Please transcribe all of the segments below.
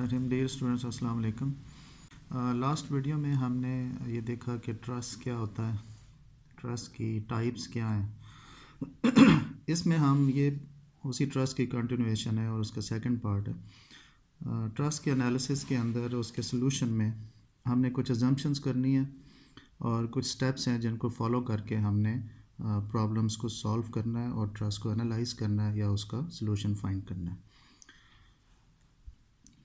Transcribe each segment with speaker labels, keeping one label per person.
Speaker 1: बिस्मिल्लाहिर्रहमानिर्रहीम। Dear students, अस्सलाम वालेकुम। लास्ट वीडियो में हमने ये देखा कि ट्रस्ट क्या होता है, ट्रस्ट की टाइप्स क्या हैं। इसमें हम ये उसी ट्रस्ट की कंटिन्यूएशन है और उसका सेकंड पार्ट है। ट्रस्ट के एनालिसिस के अंदर उसके सलूशन में हमने कुछ अजम्पशंस करनी है और कुछ स्टेप्स हैं जिनको फॉलो करके हमने प्रॉब्लम्स को सॉल्व करना है और ट्रस्ट को एनालाइज करना है या उसका सलूशन फाइंड करना है।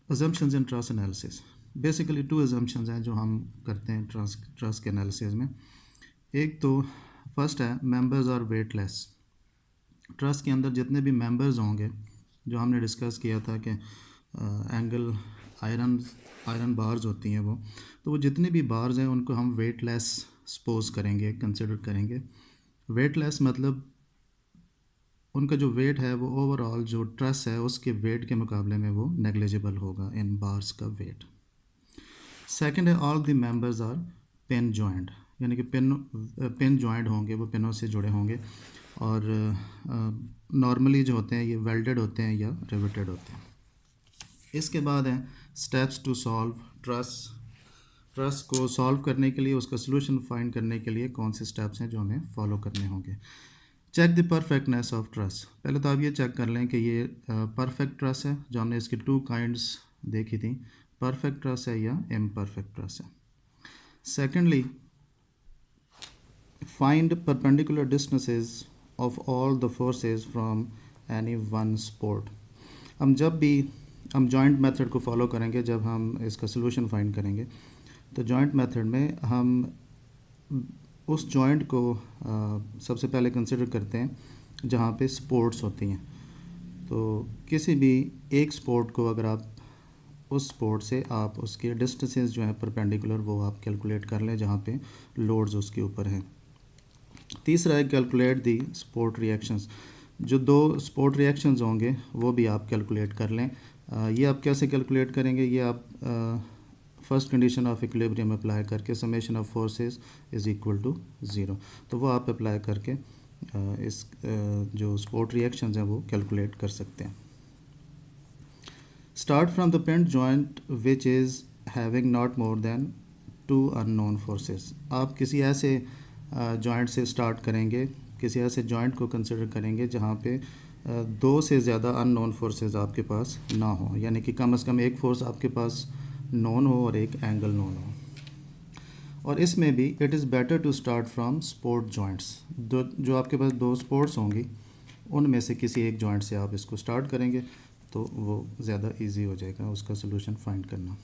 Speaker 1: assumptions in trust analysis, basically 2 assumptions हैं जो हम करते हैं ट्रस्ट के एनालिसिस में। एक तो फर्स्ट है मेंबर्स आर वेटलेस। ट्रस्ट के अंदर जितने भी मेंबर्स होंगे, जो हमने डिस्कस किया था कि एंगल आयरन बार्स होती हैं वो जितनी भी बार्स हैं उनको हम वेटलेस सपोज करेंगे, कंसिडर करेंगे। वेटलेस मतलब उनका जो वेट है वो ओवरऑल जो ट्रस है उसके वेट के मुकाबले में वो नेग्लिजिबल होगा इन बार्स का वेट। सेकंड है all the members are pin joint, यानी कि पिन जॉइंट होंगे, वो पिनों से जुड़े होंगे और नॉर्मली जो होते हैं ये वेल्डेड होते हैं या रिवेटेड होते हैं। इसके बाद है स्टेप्स टू सॉल्व ट्रस्ट को सॉल्व करने के लिए, उसका सोल्यूशन फाइंड करने के लिए कौन से स्टेप्स हैं जो हमें फॉलो करने होंगे। Check the perfectness of trust. पहले तो आप ये चेक कर लें कि ये परफेक्ट ट्रस्ट है, जो हमने इसकी 2 काइंड्स देखी थी, परफेक्ट ट्रस्ट है या इम्परफेक्ट ट्रस्ट है। Secondly, find perpendicular distances of all the forces from any one support. जब भी हम जॉइंट मेथड को फॉलो करेंगे, जब हम इसका सोल्यूशन फाइंड करेंगे, तो जॉइंट मेथड में हम उस जॉइंट को सबसे पहले कंसिडर करते हैं जहाँ पे सपोर्ट्स होती हैं। तो किसी भी एक सपोर्ट को अगर आप उस सपोर्ट से आप उसके डिस्टेंसेस जो हैं परपेंडिकुलर वो आप कैलकुलेट कर लें जहाँ पे लोड्स उसके ऊपर हैं। तीसरा है कैलकुलेट दी सपोर्ट रिएक्शंस। जो 2 सपोर्ट रिएक्शंस होंगे वो भी आप कैलकुलेट कर लें। ये आप कैसे कैलकुलेट करेंगे, ये आप first condition of equilibrium apply करके summation of forces is equal to 0, तो वो आप अप्लाई करके इस जो सपोर्ट रिएक्शंस हैं वो कैलकुलेट कर सकते हैं। Start from the pin joint which is having not more than 2 unknown forces. आप किसी ऐसे जॉइंट से स्टार्ट करेंगे, किसी ऐसे जॉइंट को कंसिडर करेंगे जहाँ पे 2 से ज़्यादा अननोन फोर्सेस आपके पास ना हो, यानी कि कम से कम एक फोर्स आपके पास नॉन हो और एक एंगल नॉन हो। और इसमें भी it is better to start from support joints. जो आपके पास 2 सपोर्ट्स होंगी उनमें से किसी एक जॉइंट से आप इसको स्टार्ट करेंगे तो वो ज़्यादा इजी हो जाएगा उसका सोल्यूशन फाइंड करना।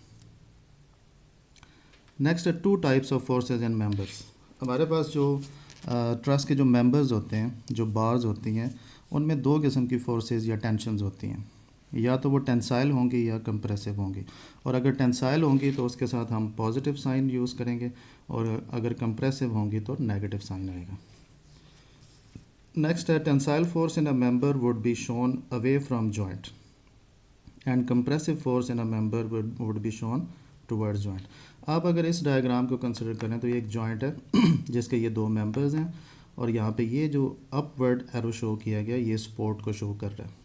Speaker 1: नेक्स्ट है 2 types of forces and members. हमारे पास जो ट्रस्ट के जो मेंबर्स होते हैं, जो बार्स होती हैं, उनमें 2 किस्म की फोर्सेस या टेंशन्स होती हैं। या तो वो टेंसाइल होंगी या कंप्रेसिव होंगी। और अगर टेंसाइल होंगी तो उसके साथ हम पॉजिटिव साइन यूज़ करेंगे और अगर कंप्रेसिव होंगी तो नेगेटिव साइन आएगा। नेक्स्ट है tensile force in a member would be shown away from joint and compressive force in a member would be shown towards joint. आप अगर इस डायग्राम को कंसिडर करें तो ये एक जॉइंट है जिसके ये 2 मेंबर्स हैं और यहाँ पे ये जो अपवर्ड एरो शो किया गया ये सपोर्ट को शो कर रहा है।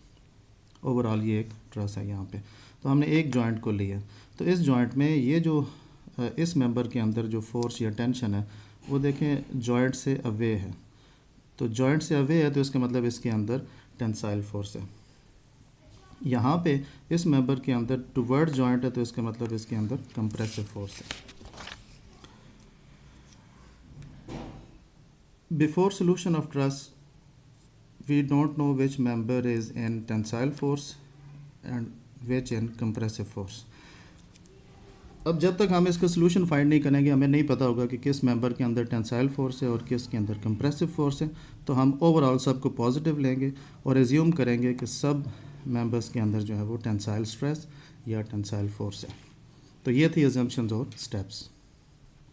Speaker 1: ओवरऑल ये एक ट्रस है यहाँ पे। तो हमने एक जॉइंट को लिया, तो इस जॉइंट में ये जो इस मेंबर के अंदर जो फोर्स या टेंशन है वो देखें जॉइंट से अवे है। तो जॉइंट से अवे है तो इसका मतलब इसके अंदर टेंसाइल फोर्स है। यहाँ पे इस मेंबर के अंदर टुवर्ड जॉइंट है तो इसका मतलब इसके अंदर कंप्रेसिव फोर्स है। Before solution of truss we don't know which member is in tensile force and which in compressive force. अब जब तक हम इसका सोल्यूशन फाइंड नहीं करेंगे हमें नहीं पता होगा कि किस मेंबर के अंदर टेंसाइल फोर्स है और किस के अंदर कंप्रेसिव फोर्स है। तो हम ओवरऑल सबको पॉजिटिव लेंगे और एज्यूम करेंगे कि सब मेंबर्स के अंदर जो है वो टेंसाइल स्ट्रेस या टेंसाइल फोर्स है। तो ये थी अजम्पशंस और स्टेप्स।